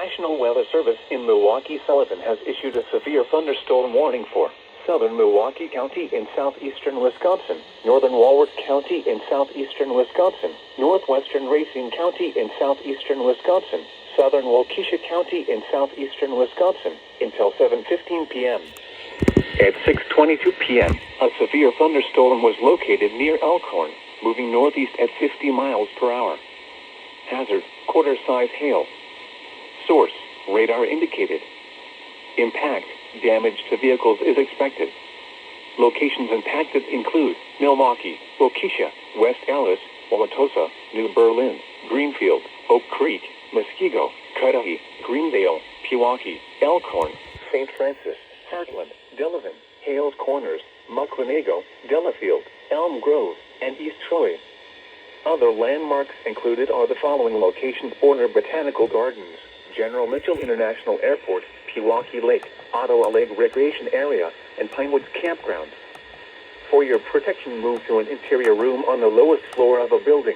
National Weather Service in Milwaukee-Sullivan has issued a severe thunderstorm warning for southern Milwaukee County in southeastern Wisconsin, northern Walworth County in southeastern Wisconsin, northwestern Racine County in southeastern Wisconsin, southern Waukesha County in southeastern Wisconsin, until 7:15 p.m. At 6:22 p.m., a severe thunderstorm was located near Elkhorn, moving northeast at 50 miles per hour. Hazard, quarter-size hail. Source, radar indicated. Impact, damage to vehicles is expected. Locations impacted include Milwaukee, Waukesha, West Allis, Wauwatosa, New Berlin, Greenfield, Oak Creek, Muskego, Cudahy, Greendale, Pewaukee, Elkhorn, St. Francis, Heartland, Delavan, Hales Corners, Mucklenago, Delafield, Elm Grove, and East Troy. Other landmarks included are the following locations: Warner Botanical Gardens, General Mitchell International Airport, Pewaukee Lake, Ottawa Lake Recreation Area, and Pinewoods Campground. For your protection, move to an interior room on the lowest floor of a building.